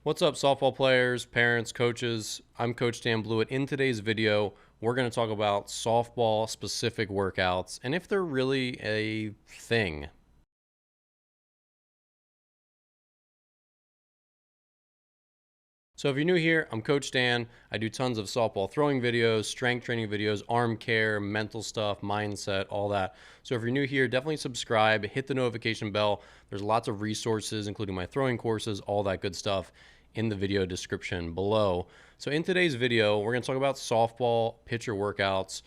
What's up, softball players, parents, coaches? I'm Coach Dan Blewett. In today's video, we're going to talk about softball specific workouts and if they're really a thing. So if you're new here, I'm Coach Dan. I do tons of softball throwing videos, strength training videos, arm care, mental stuff, mindset, all that. So if you're new here, definitely subscribe, hit the notification bell. There's lots of resources, including my throwing courses, all that good stuff in the video description below. So in today's video, we're going to talk about softball pitcher workouts.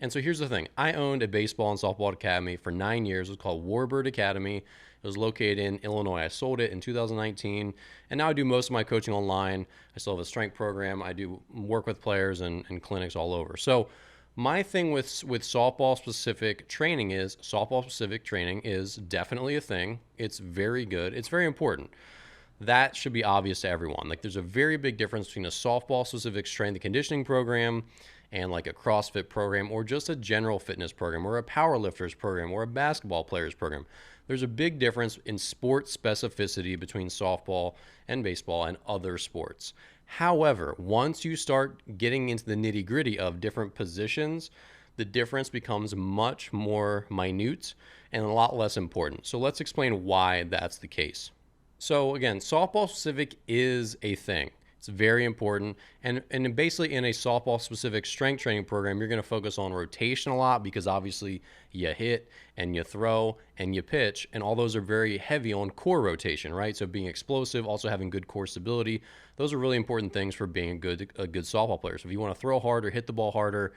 And so here's the thing. I owned a baseball and softball academy for 9 years. It was called Warbird Academy. It was located in Illinois. I sold it in 2019, and now I do most of my coaching online. I still have a strength program. I do work with players and clinics all over. So my thing with softball specific training is definitely a thing. It's very good. It's very important. That should be obvious to everyone. Like, there's a very big difference between a softball specific strength and conditioning program and like a CrossFit program or just a general fitness program or a power lifters program or a basketball players program. There's a big difference in sport specificity between softball and baseball and other sports. However, once you start getting into the nitty gritty of different positions, the difference becomes much more minute and a lot less important. So let's explain why that's the case. So again, softball specific is a thing. It's very important. And basically in a softball specific strength training program, you're going to focus on rotation a lot because obviously you hit and you throw and you pitch, and all those are very heavy on core rotation, right? So being explosive, also having good core stability, those are really important things for being a good softball player. So if you want to throw harder, hit the ball harder,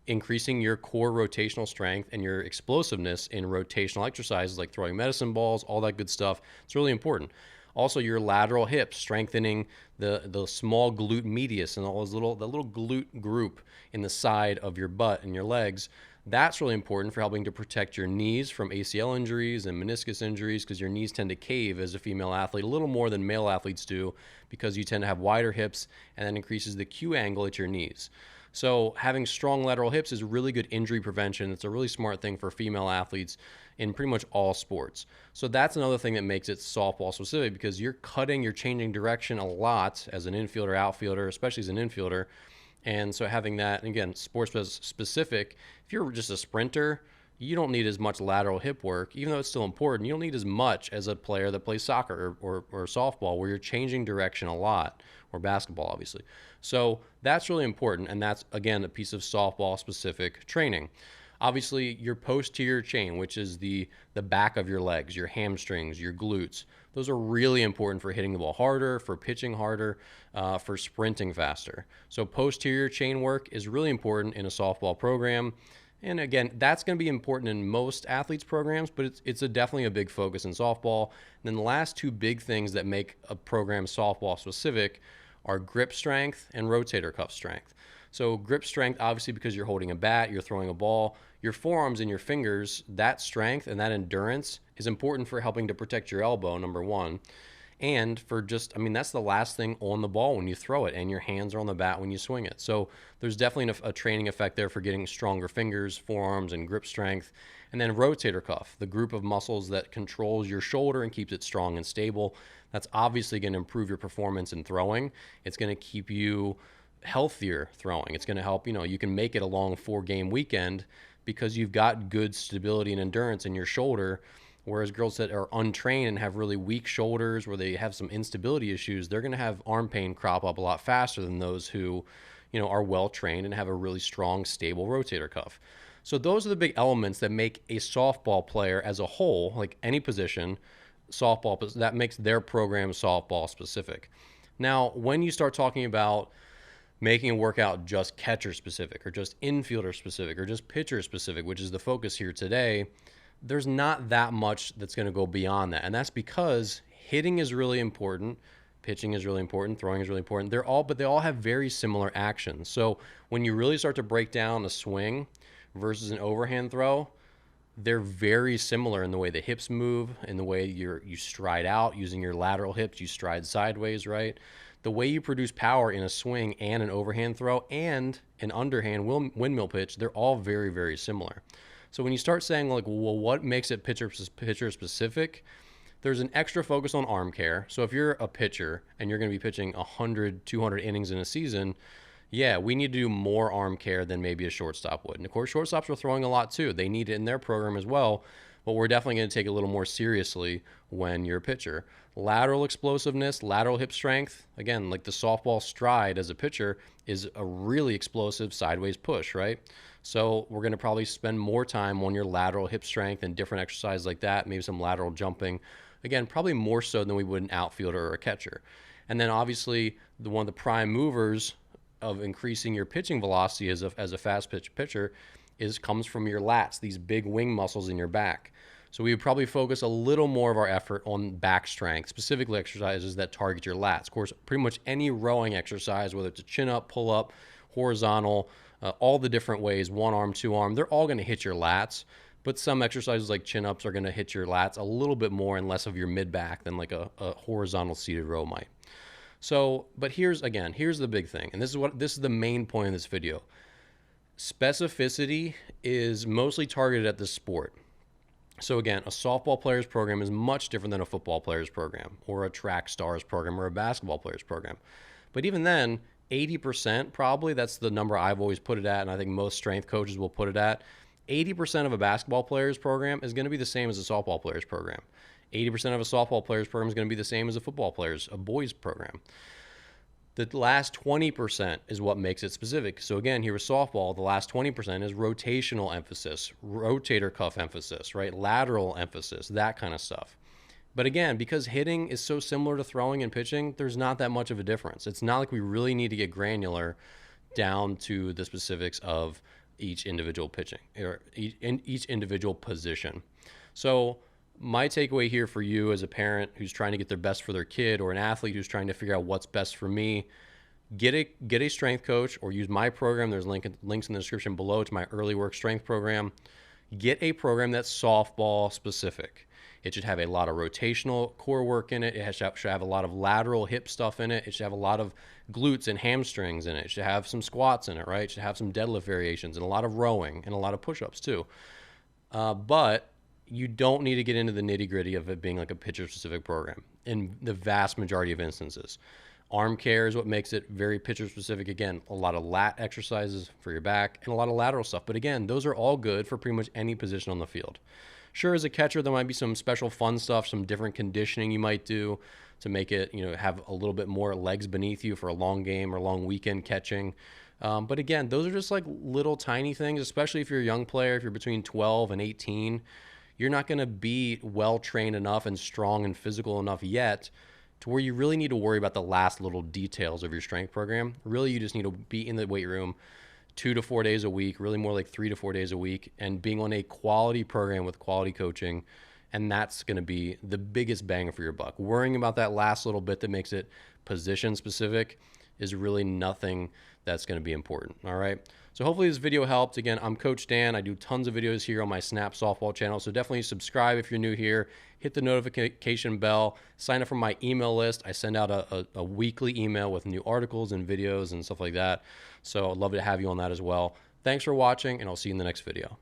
increasing your core rotational strength and your explosiveness in rotational exercises like throwing medicine balls, all that good stuff, it's really important. Also, your lateral hips, strengthening the small glute medius and all those the little glute group in the side of your butt and your legs. That's really important for helping to protect your knees from ACL injuries and meniscus injuries, because your knees tend to cave as a female athlete a little more than male athletes do, because you tend to have wider hips, and that increases the Q angle at your knees. So having strong lateral hips is really good injury prevention. It's a really smart thing for female athletes in pretty much all sports. So that's another thing that makes it softball specific, because you're changing direction a lot as an infielder, outfielder, especially as an infielder. And so having that, again, sports specific, if you're just a sprinter, you don't need as much lateral hip work, even though it's still important. You don't need as much as a player that plays soccer or softball, where you're changing direction a lot, or basketball, obviously. So that's really important, and that's, again, a piece of softball-specific training. Obviously, your posterior chain, which is the back of your legs, your hamstrings, your glutes, those are really important for hitting the ball harder, for pitching harder, for sprinting faster. So posterior chain work is really important in a softball program. And again, that's going to be important in most athletes' programs, but it's definitely a big focus in softball. And then the last two big things that make a program softball specific are grip strength and rotator cuff strength. So grip strength, obviously, because you're holding a bat, you're throwing a ball, your forearms and your fingers, that strength and that endurance is important for helping to protect your elbow, number one. And for just, that's the last thing on the ball when you throw it, and your hands are on the bat when you swing it. So there's definitely a training effect there for getting stronger fingers, forearms, and grip strength. And then rotator cuff, the group of muscles that controls your shoulder and keeps it strong and stable. That's obviously going to improve your performance in throwing. It's going to keep you healthier throwing. It's going to help, you can make it a long 4-game weekend because you've got good stability and endurance in your shoulder. Whereas girls that are untrained and have really weak shoulders, where they have some instability issues, they're going to have arm pain crop up a lot faster than those who, are well trained and have a really strong, stable rotator cuff. So those are the big elements that make a softball player as a whole, like any position, softball, that makes their program softball specific. Now, when you start talking about making a workout just catcher specific or just infielder specific or just pitcher specific, which is the focus here today, there's not that much that's going to go beyond that. And that's because hitting is really important, pitching is really important, throwing is really important. But they all have very similar actions. So when you really start to break down a swing versus an overhand throw, they're very similar in the way the hips move, in the way you stride out using your lateral hips, you stride sideways, right? The way you produce power in a swing and an overhand throw and an underhand windmill pitch, they're all very, very similar. So when you start saying, like, well, what makes it pitcher specific? there's an extra focus on arm care. So if you're a pitcher and you're going to be pitching 100, 200 innings in a season, yeah, we need to do more arm care than maybe a shortstop would. And of course, shortstops are throwing a lot too. They need it in their program as well, but we're definitely going to take it a little more seriously when you're a pitcher. Lateral explosiveness, lateral hip strength, again, like the softball stride as a pitcher is a really explosive sideways push, right? So we're going to probably spend more time on your lateral hip strength and different exercises like that, maybe some lateral jumping. Again, probably more so than we would an outfielder or a catcher. And then obviously one of the prime movers of increasing your pitching velocity as a fast pitch pitcher comes from your lats, these big wing muscles in your back. So we would probably focus a little more of our effort on back strength, specifically exercises that target your lats. Of course, pretty much any rowing exercise, whether it's a chin up, pull up, horizontal, all the different ways, one arm, two arm, they're all going to hit your lats. But some exercises like chin ups are going to hit your lats a little bit more and less of your mid back than like a horizontal seated row might. So, but here's the big thing, and this is the main point of this video. Specificity is mostly targeted at this sport. So again, a softball player's program is much different than a football player's program or a track stars program or a basketball player's program. But even then, 80% probably, that's the number I've always put it at, and I think most strength coaches will put it at. 80% of a basketball player's program is going to be the same as a softball player's program. 80% of a softball player's program is going to be the same as a football player's, a boys program. The last 20% is what makes it specific. So again, here with softball, the last 20% is rotational emphasis, rotator cuff emphasis, right? Lateral emphasis, that kind of stuff. But again, because hitting is so similar to throwing and pitching, there's not that much of a difference. It's not like we really need to get granular down to the specifics of each individual pitching or each individual position. So my takeaway here for you as a parent who's trying to get their best for their kid, or an athlete who's trying to figure out what's best for me, get a strength coach or use my program. There's links in the description below to my early work strength program. Get a program that's softball specific. It should have a lot of rotational core work in it. It should have a lot of lateral hip stuff in it. It should have a lot of glutes and hamstrings in it. It should have some squats in it, right? It should have some deadlift variations and a lot of rowing and a lot of push-ups too. But you don't need to get into the nitty-gritty of it being like a pitcher-specific program in the vast majority of instances. Arm care is what makes it very pitcher-specific. Again, a lot of lat exercises for your back and a lot of lateral stuff. But again, those are all good for pretty much any position on the field. Sure, as a catcher, there might be some special fun stuff, some different conditioning you might do to make it, have a little bit more legs beneath you for a long game or long weekend catching. But again, those are just like little tiny things, especially if you're a young player, if you're between 12 and 18. You're not going to be well-trained enough and strong and physical enough yet to where you really need to worry about the last little details of your strength program. Really, you just need to be in the weight room 2 to 4 days a week, really more like 3 to 4 days a week, and being on a quality program with quality coaching. And that's going to be the biggest bang for your buck. Worrying about that last little bit that makes it position specific is really nothing that's going to be important. All right. So hopefully this video helped. Again, I'm Coach Dan. I do tons of videos here on my Snap Softball channel. So definitely subscribe if you're new here. Hit the notification bell. Sign up for my email list. I send out a weekly email with new articles and videos and stuff like that. So I'd love to have you on that as well. Thanks for watching, and I'll see you in the next video.